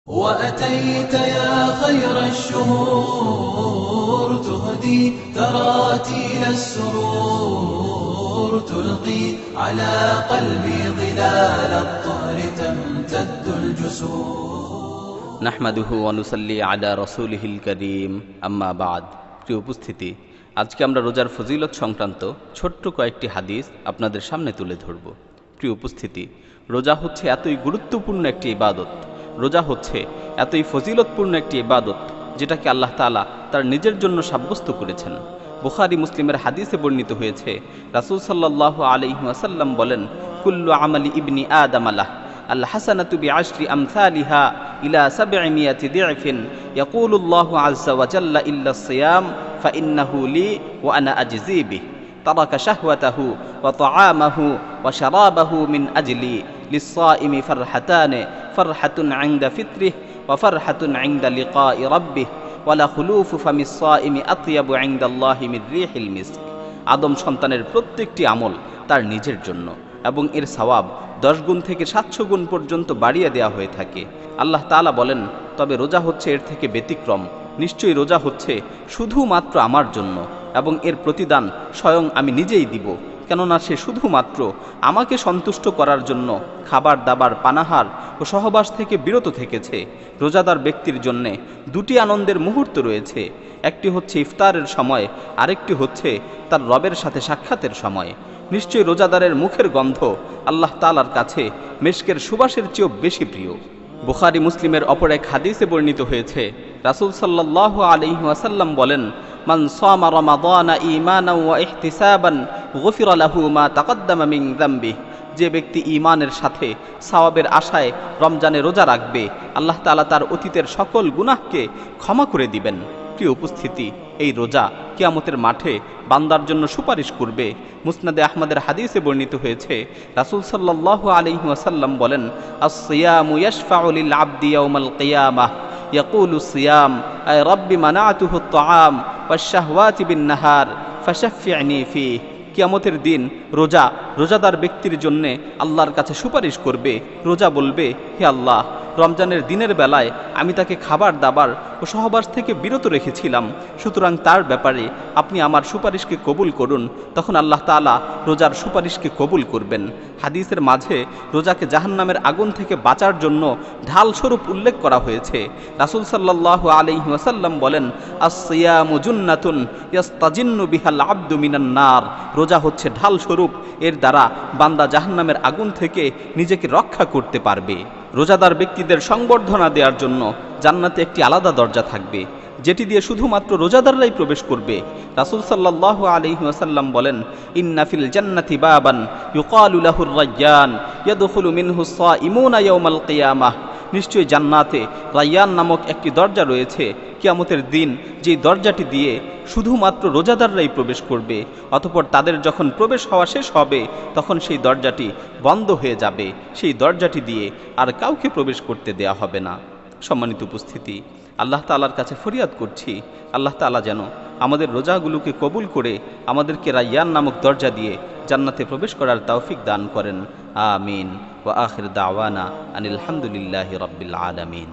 وأتيت يا خير الشهور تهدي تراتيل السرور تلقي على قلبي ظلال الطهر تمتد الجسور নাহমাদুহু ওয়া নুসাল্লি আলা রাসূলিহিল কারীম আম্মা বাদ। প্রিয় উপস্থিতি, আজকে আমরা রোজার ফজিলত সংক্রান্ত ছোট্ট কয়েকটি হাদিস আপনাদের সামনে তুলে ধরব। প্রিয় উপস্থিতি, রোজা হচ্ছে এতই গুরুত্বপূর্ণ একটি ইবাদত, রোজা হচ্ছে এতই ফজিলতপূর্ণ একটি ইবাদত যেটাকে আল্লাহ তাআলা তার নিজের জন্য সাব্যস্ত করেছেন। বুখারী মুসলিমের হাদিসে বর্ণিত হয়েছে, রাসূল সাল্লাল্লাহু আলাইহি ওয়াসাল্লাম বলেন, কুল্লু আমালি ইবনি আদম লাহ আল হাসানাতু বিআশরি আমসালিহা ইলা 700 দি'ফিন ইয়াকুলুল্লাহু আযজা ওয়া জাল্লা ইল্লা সিয়াম ফাইন্নাহু লি ওয়া আনা আজজি বিহি তারাকা শাহওয়াতাহু ওয়া তাআমাহু ওয়া শারাবাহু মিন আজলি লিস-সাইমি ফারহাতান ফারহাতুন 'ইনদা ফিত্রিহি ওয়া ফারহাতুন 'ইনদা লিকাই রাব্বিহি ওয়া লা খুলুফু ফামিস-সাইমি আতয়াবু 'ইনদাল্লাহি মির রিহিল মিস্ক। আদম সন্তানের প্রত্যেকটি আমল তার নিজের জন্য এবং এর সওয়াব 10 গুণ থেকে 700 গুণ পর্যন্ত বাড়িয়ে দেওয়া হয়ে থাকে। আল্লাহ তাআলা বলেন, তবে রোজা হচ্ছে এর থেকে ব্যতিক্রম। নিশ্চয়ই রোজা হচ্ছে শুধুমাত্র আমার জন্য এবং এর প্রতিদান স্বয়ং আমি নিজেই দিব, কেননা সে শুধুমাত্র আমাকে সন্তুষ্ট করার জন্য খাবার দাবার পানাহার ও সহবাস থেকে বিরত থেকেছে। রোজাদার ব্যক্তির জন্যে দুটি আনন্দের মুহূর্ত রয়েছে, একটি হচ্ছে ইফতারের সময়, আরেকটি হচ্ছে তার রবের সাথে সাক্ষাতের সময়। নিশ্চয়ই রোজাদারের মুখের গন্ধ আল্লাহ তাআলার কাছে মিশকের সুবাসের চেয়েও বেশি প্রিয়। বুখারী মুসলিমের অপর এক হাদিসে বর্ণিত হয়েছে, রাসূল সাল্লাল্লাহু আলাইহি ওয়াসাল্লাম বলেন, মান সামা রমাদানা ঈমানান ওয়া ইহতিসাবান গুফিরা লাহু মা তাকদ্দামা মিন যামবিহি। যে ব্যক্তি ঈমানের সাথে সওয়াবের আশায় রমজানে রোজা রাখবে, আল্লাহ তাআলা তার অতীতের সকল গুনাহকে ক্ষমা করে দিবেন। প্রিয় উপস্থিতি, এই রোজা কিয়ামতের মাঠে বান্দার জন্য সুপারিশ করবে। মুসনাদে আহমদের হাদিসে বর্ণিত হয়েছে, রাসূল সাল্লাল্লাহু আলাইহি ওয়াসাল্লাম বলেন, আস-সিয়ামু ইয়াশফাউ লিল আবদি ইয়াওমাল কিয়ামাহ ইয়াকুলু সিয়াম আয় রাব্বি মানাতুহু আত-তাআম ওয়াশ-শাহওয়াতি বিন-নাহার ফাশাফি'নি ফীহি। কিয়ামতের দিন রোজা রোজাদার ব্যক্তির জন্যে আল্লাহর কাছে সুপারিশ করবে। রোজা বলবে, হে আল্লাহ, রমজানের দিনের বেলায় আমি তাকে খাবার দাবার ও সহবাস থেকে বিরত রেখেছিলাম, সুতরাং তার ব্যাপারে আপনি আমার সুপারিশকে কবুল করুন। তখন আল্লাহ তাআলা রোজার সুপারিশকে কবুল করবেন। হাদিসের মাঝে রোজাকে জাহান্নামের আগুন থেকে বাঁচার জন্য ঢাল স্বরূপ উল্লেখ করা হয়েছে। রাসূল সাল্লাল্লাহু আলাইহি ওয়াসাল্লাম বলেন, আস-সিয়ামু জুন্নাতুন ইয়াস্তাজিন্নু বিহাল আবদু মিনান নার। রোজা হচ্ছে ঢাল স্বরূপ, এর দ্বারা বান্দা জাহান্নামের আগুন থেকে নিজেকে রক্ষা করতে পারবে। রোজাদার ব্যক্তিদের সংবর্ধনা দেওয়ার জন্য জান্নাতে একটি আলাদা দরজা থাকবে, যেটি দিয়ে শুধুমাত্র রোজাদাররাই প্রবেশ করবে। রাসূল সাল্লাল্লাহু আলাইহি ওয়াসাল্লাম বলেন, ইন্না ফিল জান্নাতি বাবান ইউকালু লাহুর রায়্যান ইয়াদখুলু মিনহু আস-সাইমুনা ইয়াওমাল কিয়ামাহ। নিশ্চয়ই জান্নাতে রায়্যান নামক একটি দরজা রয়েছে, কিয়ামতের দিন যেই দরজাটি দিয়ে শুধুমাত্র রোজাদাররাই প্রবেশ করবে। অতঃপর তাদের যখন প্রবেশ হওয়া শেষ হবে, তখন সেই দরজাটি বন্ধ হয়ে যাবে, সেই দরজাটি দিয়ে আর কাউকে প্রবেশ করতে দেয়া হবে না। সম্মানিত উপস্থিতি, আল্লাহ তাআলার কাছে ফরিয়াদ করছি, আল্লাহ তাআলা যেন আমাদের রোজাগুলোকে কবুল করে আমাদেরকে রায়্যান নামক দরজা দিয়ে জান্নাতে প্রবেশ করার তৌফিক দান করেন। আমিন। ওয়া আখির দাওয়ানা আনিল হামদুলিল্লাহি রাব্বিল আলামিন।